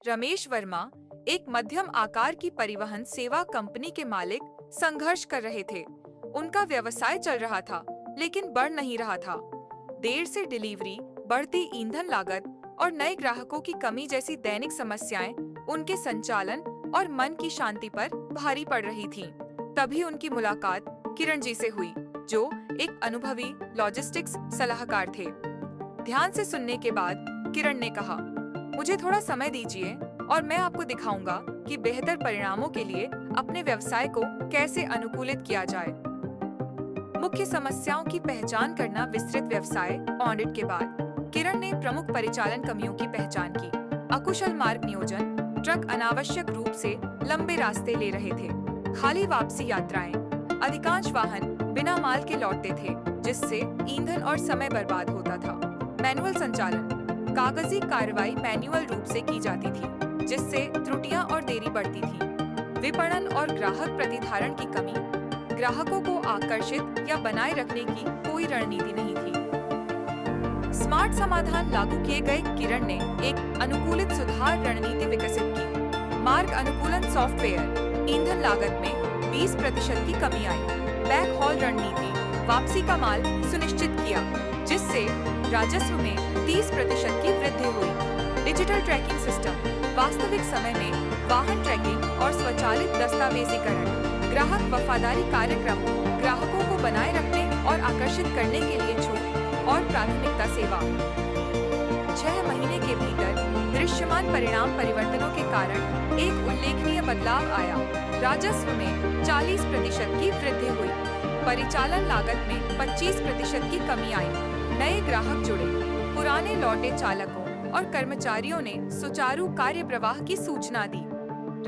रमेश वर्मा, एक मध्यम आकार की परिवहन सेवा कंपनी के मालिक, संघर्ष कर रहे थे। उनका व्यवसाय चल रहा था, लेकिन बढ़ नहीं रहा था। देर से डिलीवरी, बढ़ती ईंधन लागत और नए ग्राहकों की कमी जैसी दैनिक समस्याएं उनके संचालन और मन की शांति पर भारी पड़ रही थीं। तभी उनकी मुलाकात किरण जी से हुई, जो एक अनुभवी लॉजिस्टिक्स सलाहकार थे। ध्यान से सुनने के बाद किरण ने कहा, मुझे थोड़ा समय दीजिए और मैं आपको दिखाऊंगा कि बेहतर परिणामों के लिए अपने व्यवसाय को कैसे अनुकूलित किया जाए। मुख्य समस्याओं की पहचान करना। विस्तृत व्यवसाय ऑडिट के बाद किरण ने प्रमुख परिचालन कमियों की पहचान की। अकुशल मार्ग नियोजन, ट्रक अनावश्यक रूप से लंबे रास्ते ले रहे थे। खाली वापसी यात्राएं, अधिकांश वाहन बिना माल के लौटते थे, जिससे ईंधन और समय बर्बाद होता था। मैनुअल संचालन, कागजी कार्रवाई मैन्युअल रूप से की जाती थी, जिससे त्रुटियां और देरी बढ़ती थी। विपणन और ग्राहक प्रतिधारण की कमी, ग्राहकों को आकर्षित या बनाए रखने की कोई रणनीति नहीं थी। स्मार्ट समाधान लागू किए गए। किरण ने एक अनुकूलित सुधार रणनीति विकसित की। मार्ग अनुकूलन सॉफ्टवेयर, ईंधन लागत में 20% की कमी आई। बैक हॉल रणनीति, वापसी का माल सुनिश्चित किया, जिससे राजस्व में 30% की वृद्धि हुई। डिजिटल ट्रैकिंग सिस्टम, वास्तविक समय में वाहन ट्रैकिंग और स्वचालित दस्तावेजीकरण। ग्राहक वफादारी कार्यक्रम, ग्राहकों को बनाए रखने और आकर्षित करने के लिए छूट और प्राथमिकता सेवा। 6 महीने के भीतर दृश्यमान परिणाम परिवर्तनों के कारण एक उल्लेखनीय बदलाव आया। राजस्व में 40% की वृद्धि हुई। परिचालन लागत में 25% की कमी आई। नए ग्राहक जुड़े। पुराने लौटे चालकों और कर्मचारियों ने सुचारू कार्य प्रवाह की सूचना दी।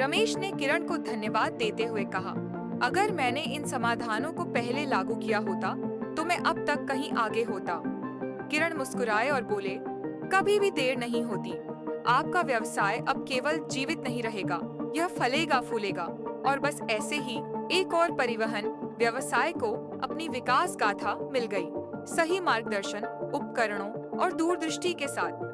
रमेश ने किरण को धन्यवाद देते हुए कहा, अगर मैंने इन समाधानों को पहले लागू किया होता तो मैं अब तक कहीं आगे होता। किरण मुस्कुराए और बोले, कभी भी देर नहीं होती। आपका व्यवसाय अब केवल जीवित नहीं रहेगा, यह फलेगा फूलेगा। और बस ऐसे ही एक और परिवहन व्यवसाय को अपनी विकास गाथा मिल गई, सही मार्गदर्शन, उपकरणों और दूरदृष्टि के साथ।